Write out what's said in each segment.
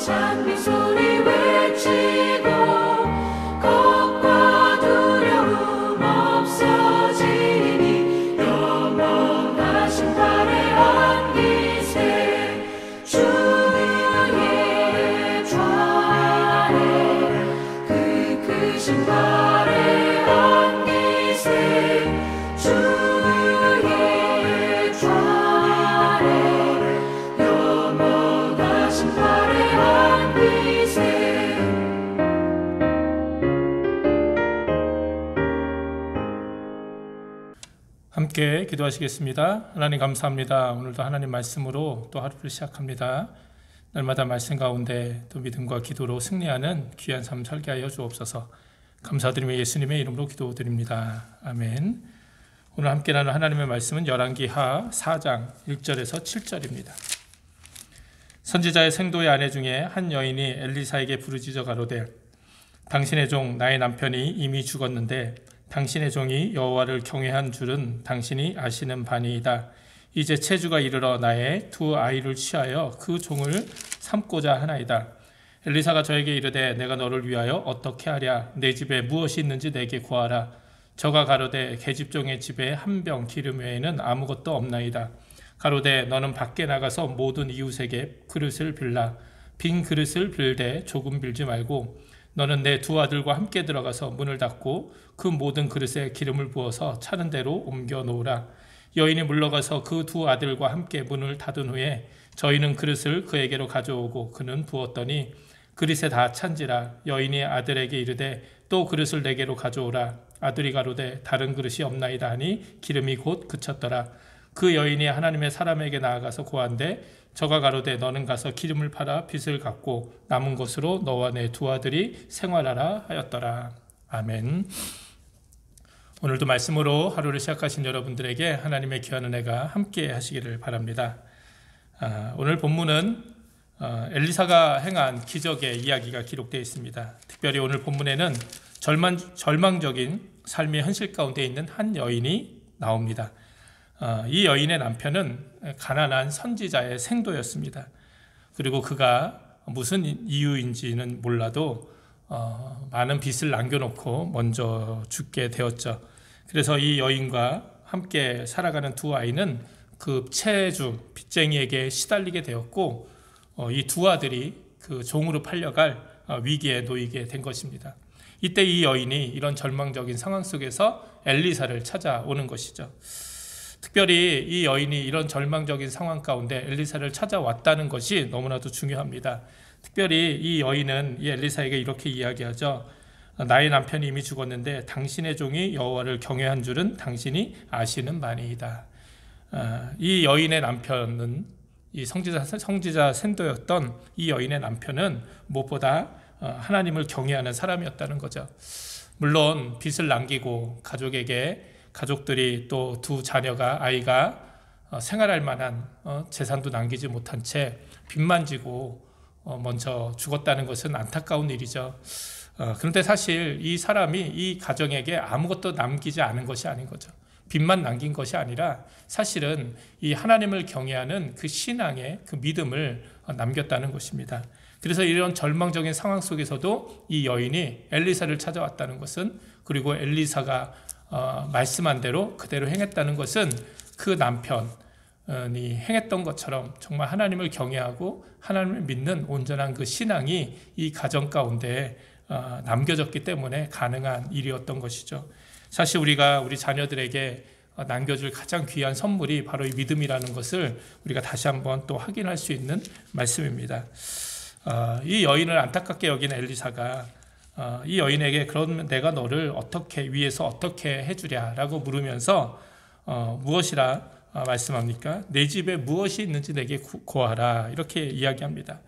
장미 소리 외치고 겁과 두려움 없어지니 영원하신 발에 안기세 주의 좌에 그 크신 발에 안기세 주의 좌에 영원하신 발에 안기세. 함께 기도하시겠습니다. 하나님 감사합니다. 오늘도 하나님 말씀으로 또 하루를 시작합니다. 날마다 말씀 가운데 또 믿음과 기도로 승리하는 귀한 삶 살게 하여 주옵소서. 감사드리며 예수님의 이름으로 기도드립니다. 아멘. 오늘 함께 나눌 하나님의 말씀은 열왕기하 4장 1절에서 7절입니다. 선지자의 생도의 아내 중에 한 여인이 엘리사에게 부르짖어 가로되 당신의 종 나의 남편이 이미 죽었는데 당신의 종이 여호와를 경외한 줄은 당신이 아시는 바니이다. 이제 체주가 이르러 나의 두 아이를 취하여 그 종을 삼고자 하나이다. 엘리사가 저에게 이르되 내가 너를 위하여 어떻게 하랴? 내 집에 무엇이 있는지 내게 구하라. 저가 가로되 계집종의 집에 한 병 기름 외에는 아무것도 없나이다. 가로되 너는 밖에 나가서 모든 이웃에게 그릇을 빌라. 빈 그릇을 빌되 조금 빌지 말고 너는 내 두 아들과 함께 들어가서 문을 닫고 그 모든 그릇에 기름을 부어서 차는 대로 옮겨 놓으라. 여인이 물러가서 그 두 아들과 함께 문을 닫은 후에 저희는 그릇을 그에게로 가져오고 그는 부었더니 그릇에 다 찬지라. 여인이 아들에게 이르되 또 그릇을 내게로 가져오라. 아들이 가로되 다른 그릇이 없나이다 하니 기름이 곧 그쳤더라. 그 여인이 하나님의 사람에게 나아가서 고한데 저가 가로되 너는 가서 기름을 팔아 빚을 갚고 남은 것으로 너와 내 두 아들이 생활하라 하였더라. 아멘. 오늘도 말씀으로 하루를 시작하신 여러분들에게 하나님의 귀한 은혜가 함께 하시기를 바랍니다. 오늘 본문은 엘리사가 행한 기적의 이야기가 기록되어 있습니다. 특별히 오늘 본문에는 절망적인 삶의 현실 가운데 있는 한 여인이 나옵니다. 이 여인의 남편은 가난한 선지자의 생도였습니다. 그리고 그가 무슨 이유인지는 몰라도 많은 빚을 남겨놓고 먼저 죽게 되었죠. 그래서 이 여인과 함께 살아가는 두 아이는 그 채주, 빚쟁이에게 시달리게 되었고 이 두 아들이 그 종으로 팔려갈 위기에 놓이게 된 것입니다. 이때 이 여인이 이런 절망적인 상황 속에서 엘리사를 찾아오는 것이죠. 특별히 이 여인이 이런 절망적인 상황 가운데 엘리사를 찾아왔다는 것이 너무나도 중요합니다. 특별히 이 여인은 이 엘리사에게 이렇게 이야기하죠. 나의 남편이 이미 죽었는데 당신의 종이 여호와를 경외한 줄은 당신이 아시는 바니이다. 이 여인의 남편은 이 성지자 센도였던 이 여인의 남편은 무엇보다 하나님을 경외하는 사람이었다는 거죠. 물론 빚을 남기고 가족들이 또 두 아이가 생활할 만한 재산도 남기지 못한 채 빚만 지고 먼저 죽었다는 것은 안타까운 일이죠. 그런데 사실 이 사람이 이 가정에게 아무것도 남기지 않은 것이 아닌 거죠. 빚만 남긴 것이 아니라 사실은 이 하나님을 경외하는 그 신앙의 그 믿음을 남겼다는 것입니다. 그래서 이런 절망적인 상황 속에서도 이 여인이 엘리사를 찾아왔다는 것은, 그리고 엘리사가 말씀한 대로 그대로 행했다는 것은 그 남편이 행했던 것처럼 정말 하나님을 경외하고 하나님을 믿는 온전한 그 신앙이 이 가정 가운데 남겨졌기 때문에 가능한 일이었던 것이죠. 사실 우리가 우리 자녀들에게 남겨줄 가장 귀한 선물이 바로 이 믿음이라는 것을 우리가 다시 한번 또 확인할 수 있는 말씀입니다. 이 여인을 안타깝게 여긴 엘리사가 이 여인에게 그러면 내가 너를 위해서 어떻게 해주랴라고 물으면서 무엇이라 말씀합니까? 내 집에 무엇이 있는지 내게 구하라, 이렇게 이야기합니다.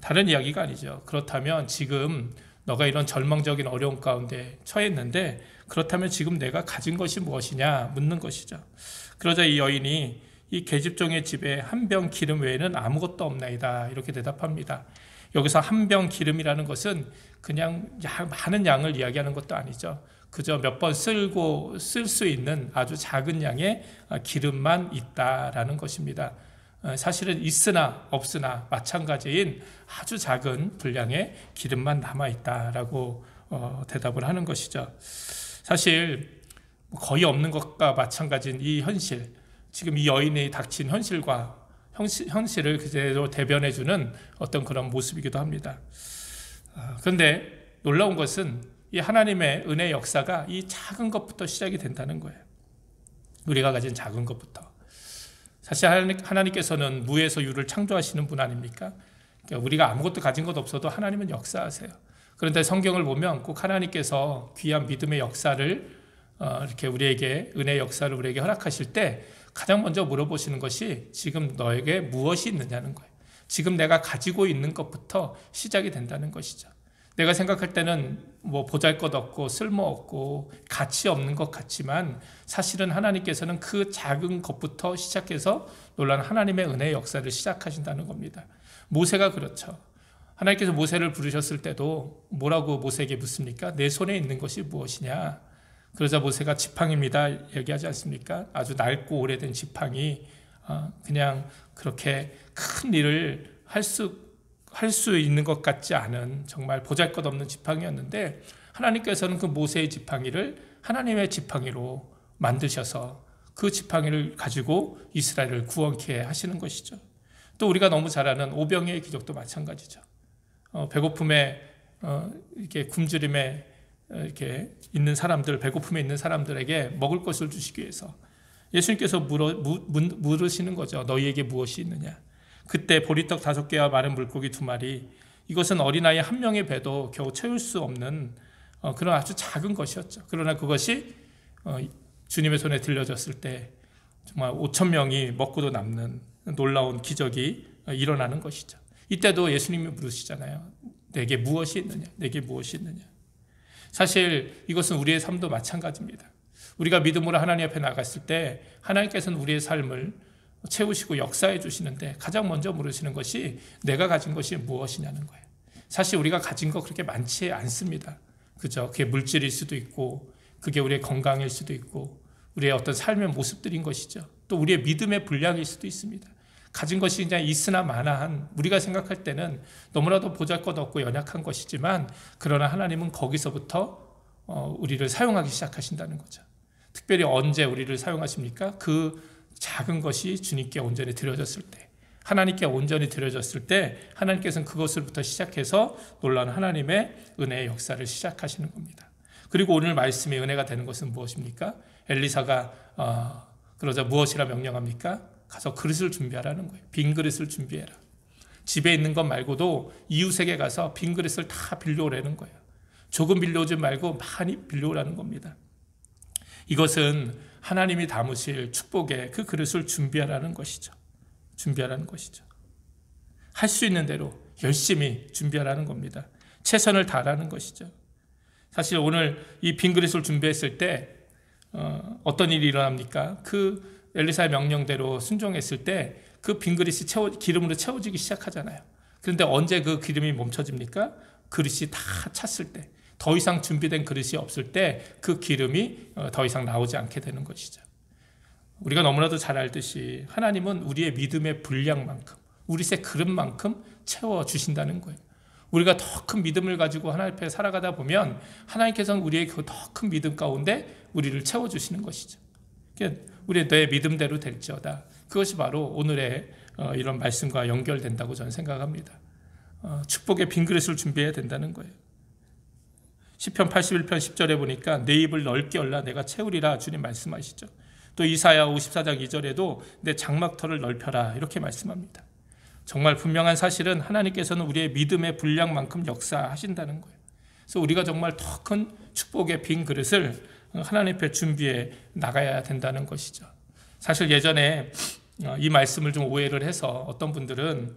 다른 이야기가 아니죠. 그렇다면 지금 너가 이런 절망적인 어려움 가운데 처했는데 그렇다면 지금 내가 가진 것이 무엇이냐 묻는 것이죠. 그러자 이 여인이 이 계집종의 집에 한 병 기름 외에는 아무것도 없나이다, 이렇게 대답합니다. 여기서 한 병 기름이라는 것은 그냥 많은 양을 이야기하는 것도 아니죠. 그저 몇 번 쓸 수 있는 아주 작은 양의 기름만 있다라는 것입니다. 사실은 있으나 없으나 마찬가지인 아주 작은 분량의 기름만 남아있다라고 대답을 하는 것이죠. 사실 거의 없는 것과 마찬가지인 이 현실, 지금 이 여인이 닥친 현실을 그대로 대변해주는 어떤 그런 모습이기도 합니다. 그런데 놀라운 것은 이 하나님의 은혜 역사가 이 작은 것부터 시작이 된다는 거예요. 우리가 가진 작은 것부터. 사실 하나님께서는 무에서 유를 창조하시는 분 아닙니까? 그러니까 우리가 아무것도 가진 것 없어도 하나님은 역사하세요. 그런데 성경을 보면 꼭 하나님께서 귀한 믿음의 역사를 이렇게 우리에게 은혜의 역사를 우리에게 허락하실 때 가장 먼저 물어보시는 것이 지금 너에게 무엇이 있느냐는 거예요. 지금 내가 가지고 있는 것부터 시작이 된다는 것이죠. 내가 생각할 때는 뭐 보잘것없고 쓸모없고 가치 없는 것 같지만 사실은 하나님께서는 그 작은 것부터 시작해서 놀라운 하나님의 은혜의 역사를 시작하신다는 겁니다. 모세가 그렇죠. 하나님께서 모세를 부르셨을 때도 뭐라고 모세에게 묻습니까? 내 손에 있는 것이 무엇이냐? 그러자 모세가 지팡이입니다 얘기하지 않습니까? 아주 낡고 오래된 지팡이, 그냥 그렇게 큰 일을 할 수 있는 것 같지 않은 정말 보잘것없는 지팡이였는데 하나님께서는 그 모세의 지팡이를 하나님의 지팡이로 만드셔서 그 지팡이를 가지고 이스라엘을 구원케 하시는 것이죠. 또 우리가 너무 잘 아는 오병이의 기적도 마찬가지죠. 배고픔에 이렇게 굶주림에 이렇게 있는 사람들, 배고픔에 있는 사람들에게 먹을 것을 주시기 위해서 예수님께서 물으시는 거죠. 너희에게 무엇이 있느냐? 그때 보리떡 5개와 마른 물고기 2마리, 이것은 어린아이 1명의 배도 겨우 채울 수 없는 그런 아주 작은 것이었죠. 그러나 그것이 주님의 손에 들려졌을 때 정말 5,000명이 먹고도 남는 놀라운 기적이 일어나는 것이죠. 이때도 예수님이 물으시잖아요. 내게 무엇이 있느냐? 내게 무엇이 있느냐? 사실 이것은 우리의 삶도 마찬가지입니다. 우리가 믿음으로 하나님 앞에 나갔을 때 하나님께서는 우리의 삶을 채우시고 역사해 주시는데 가장 먼저 물으시는 것이 내가 가진 것이 무엇이냐는 거예요. 사실 우리가 가진 거 그렇게 많지 않습니다. 그죠? 그게 물질일 수도 있고 그게 우리의 건강일 수도 있고 우리의 어떤 삶의 모습들인 것이죠. 또 우리의 믿음의 분량일 수도 있습니다. 가진 것이 그냥 있으나 마나한 우리가 생각할 때는 너무나도 보잘것없고 연약한 것이지만 그러나 하나님은 거기서부터 우리를 사용하기 시작하신다는 거죠. 특별히 언제 우리를 사용하십니까? 그 작은 것이 주님께 온전히 드려졌을 때, 하나님께 온전히 드려졌을 때 하나님께서는 그것을부터 시작해서 놀라운 하나님의 은혜의 역사를 시작하시는 겁니다. 그리고 오늘 말씀의 은혜가 되는 것은 무엇입니까? 엘리사가 그러자 무엇이라 명령합니까? 가서 그릇을 준비하라는 거예요. 빈 그릇을 준비해라. 집에 있는 것 말고도 이웃에게 가서 빈 그릇을 다 빌려오라는 거예요. 조금 빌려오지 말고 많이 빌려오라는 겁니다. 이것은 하나님이 담으실 축복의 그 그릇을 준비하라는 것이죠. 준비하라는 것이죠. 할 수 있는 대로 열심히 준비하라는 겁니다. 최선을 다하라는 것이죠. 사실 오늘 이 빈 그릇을 준비했을 때 어떤 일이 일어납니까? 그 엘리사의 명령대로 순종했을 때 그 빈 그릇이 기름으로 채워지기 시작하잖아요. 그런데 언제 그 기름이 멈춰집니까? 그릇이 다 찼을 때, 더 이상 준비된 그릇이 없을 때 그 기름이 더 이상 나오지 않게 되는 것이죠. 우리가 너무나도 잘 알듯이 하나님은 우리의 믿음의 분량만큼, 우리의 그릇만큼 채워주신다는 거예요. 우리가 더 큰 믿음을 가지고 하나님 앞에 살아가다 보면 하나님께서는 우리의 그 더 큰 믿음 가운데 우리를 채워주시는 것이죠. 우리의 내 믿음대로 될지어다. 그것이 바로 오늘의 이런 말씀과 연결된다고 저는 생각합니다. 축복의 빈 그릇을 준비해야 된다는 거예요. 시편 81편 10절에 보니까 내 입을 넓게 열라 내가 채우리라 주님 말씀하시죠. 또 이사야 54장 2절에도 내 장막터를 넓혀라 이렇게 말씀합니다. 정말 분명한 사실은 하나님께서는 우리의 믿음의 분량만큼 역사하신다는 거예요. 그래서 우리가 정말 더 큰 축복의 빈 그릇을 하나님 앞에 준비해 나가야 된다는 것이죠. 사실 예전에 이 말씀을 좀 오해를 해서 어떤 분들은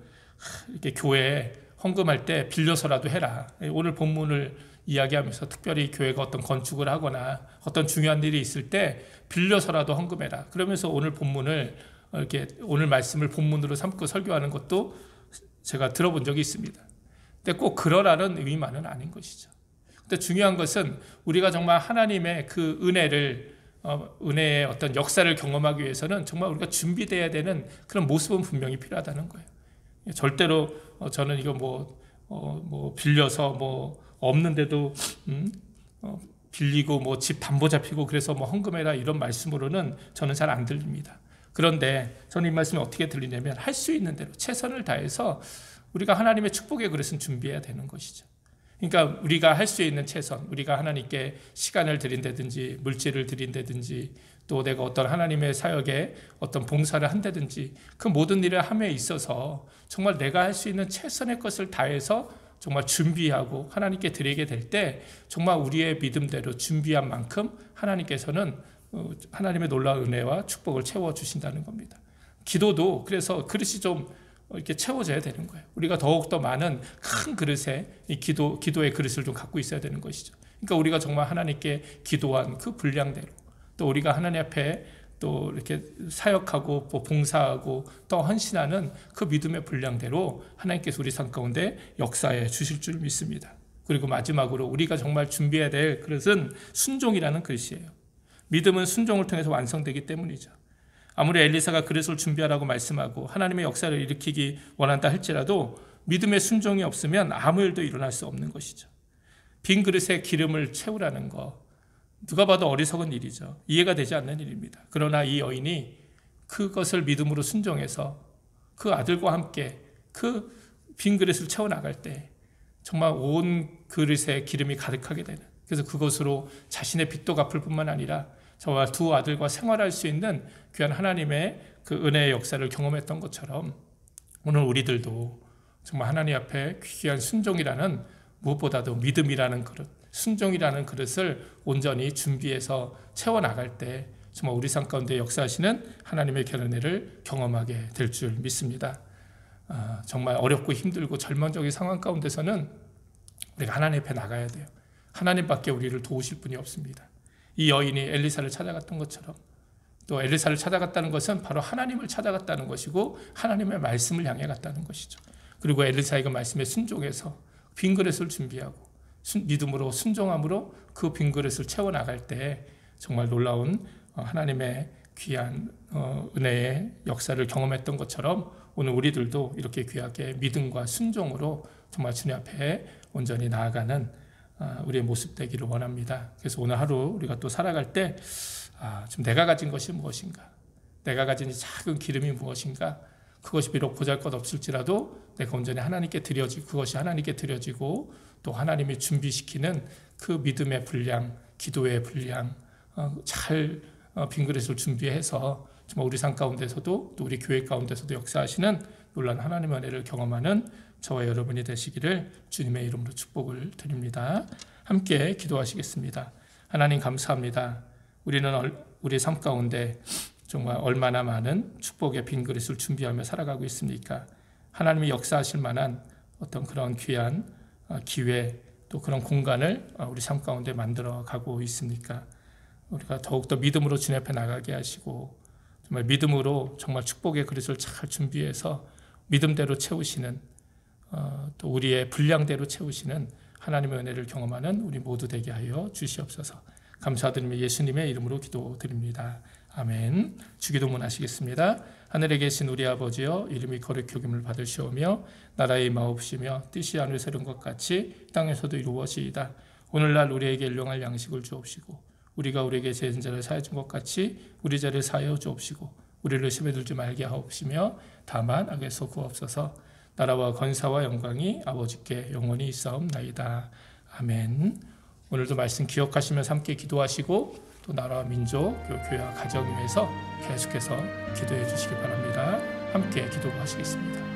이렇게 교회에 헌금할 때 빌려서라도 해라. 오늘 본문을 이야기하면서 특별히 교회가 어떤 건축을 하거나 어떤 중요한 일이 있을 때 빌려서라도 헌금해라. 그러면서 오늘 본문을 이렇게 오늘 말씀을 본문으로 삼고 설교하는 것도 제가 들어본 적이 있습니다. 근데 꼭 그러라는 의미만은 아닌 것이죠. 근데 중요한 것은 우리가 정말 하나님의 그 은혜를 은혜의 어떤 역사를 경험하기 위해서는 정말 우리가 준비되어야 되는 그런 모습은 분명히 필요하다는 거예요. 절대로 저는 이거 뭐 빌려서 뭐 없는데도 빌리고 뭐 집 담보 잡히고 그래서 뭐 헌금해라 이런 말씀으로는 저는 잘 안 들립니다. 그런데 저는 이 말씀이 어떻게 들리냐면 할 수 있는 대로 최선을 다해서 우리가 하나님의 축복의 그릇은 준비해야 되는 것이죠. 그러니까 우리가 할 수 있는 최선, 우리가 하나님께 시간을 드린다든지 물질을 드린다든지 또 내가 어떤 하나님의 사역에 어떤 봉사를 한다든지 그 모든 일을 함에 있어서 정말 내가 할 수 있는 최선의 것을 다해서 정말 준비하고 하나님께 드리게 될 때 정말 우리의 믿음대로 준비한 만큼 하나님께서는 하나님의 놀라운 은혜와 축복을 채워주신다는 겁니다. 기도도 그래서 그릇이 좀 이렇게 채워져야 되는 거예요. 우리가 더욱더 많은 큰 그릇에 이 기도의 그릇을 좀 갖고 있어야 되는 것이죠. 그러니까 우리가 정말 하나님께 기도한 그 분량대로 또 우리가 하나님 앞에 또 이렇게 사역하고 봉사하고 또 헌신하는 그 믿음의 분량대로 하나님께서 우리 삶 가운데 역사해 주실 줄 믿습니다. 그리고 마지막으로 우리가 정말 준비해야 될 그릇은 순종이라는 그릇이에요. 믿음은 순종을 통해서 완성되기 때문이죠. 아무리 엘리사가 그릇을 준비하라고 말씀하고 하나님의 역사를 일으키기 원한다 할지라도 믿음의 순종이 없으면 아무 일도 일어날 수 없는 것이죠. 빈 그릇에 기름을 채우라는 거 누가 봐도 어리석은 일이죠. 이해가 되지 않는 일입니다. 그러나 이 여인이 그것을 믿음으로 순종해서 그 아들과 함께 그 빈 그릇을 채워나갈 때 정말 온 그릇에 기름이 가득하게 되는, 그래서 그것으로 자신의 빚도 갚을 뿐만 아니라 정말 두 아들과 생활할 수 있는 귀한 하나님의 그 은혜의 역사를 경험했던 것처럼 오늘 우리들도 정말 하나님 앞에 귀한 순종이라는, 무엇보다도 믿음이라는 그릇, 순종이라는 그릇을 온전히 준비해서 채워나갈 때 정말 우리 삶 가운데 역사하시는 하나님의 은혜를 경험하게 될 줄 믿습니다. 정말 어렵고 힘들고 절망적인 상황 가운데서는 우리가 하나님 앞에 나가야 돼요. 하나님밖에 우리를 도우실 분이 없습니다. 이 여인이 엘리사를 찾아갔던 것처럼, 또 엘리사를 찾아갔다는 것은 바로 하나님을 찾아갔다는 것이고 하나님의 말씀을 향해 갔다는 것이죠. 그리고 엘리사의 그 말씀에 순종해서 빈 그릇을 준비하고 믿음으로 순종함으로 그 빈 그릇을 채워나갈 때 정말 놀라운 하나님의 귀한 은혜의 역사를 경험했던 것처럼 오늘 우리들도 이렇게 귀하게 믿음과 순종으로 정말 주님 앞에 온전히 나아가는 우리의 모습 되기를 원합니다. 그래서 오늘 하루 우리가 또 살아갈 때 지금 내가 가진 것이 무엇인가, 내가 가진 이 작은 기름이 무엇인가, 그것이 비록 보잘것없을지라도 내가 온전히 하나님께 드려지고 그것이 하나님께 드려지고 또 하나님이 준비시키는 그 믿음의 분량, 기도의 분량 잘 빈 그릇을 준비해서 정말 우리 삶 가운데서도 또 우리 교회 가운데서도 역사하시는 놀라운 하나님의 은혜를 경험하는 저와 여러분이 되시기를 주님의 이름으로 축복을 드립니다. 함께 기도하시겠습니다. 하나님 감사합니다. 우리는 우리 삶 가운데 정말 얼마나 많은 축복의 빈 그릇을 준비하며 살아가고 있습니까? 하나님이 역사하실 만한 어떤 그런 귀한 기회 또 그런 공간을 우리 삶 가운데 만들어 가고 있습니까? 우리가 더욱더 믿음으로 주님 앞에 나가게 하시고 정말 믿음으로 정말 축복의 그릇을 잘 준비해서 믿음대로 채우시는 또 우리의 분량대로 채우시는 하나님의 은혜를 경험하는 우리 모두 되게 하여 주시옵소서. 감사드리며 예수님의 이름으로 기도드립니다. 아멘. 주기도문 하시겠습니다. 하늘에 계신 우리 아버지여, 이름이 거룩히 여김을 받으시오며 나라의 임하옵시며 뜻이 하늘에서 이룬 것 같이 땅에서도 이루어지이다. 오늘날 우리에게 일용할 양식을 주옵시고 우리가 우리에게 죄진 자를 사하여 준 것 같이 우리 죄를 사하여 주옵시고 우리를 시험에 들지 말게 하옵시며 다만 악에서 구하옵소서. 나라와 권사와 영광이 아버지께 영원히 있사옵나이다. 아멘. 오늘도 말씀 기억하시면서 함께 기도하시고 또 나라와 민족, 교회와 가정 위해서 계속해서 기도해 주시기 바랍니다. 함께 기도하시겠습니다.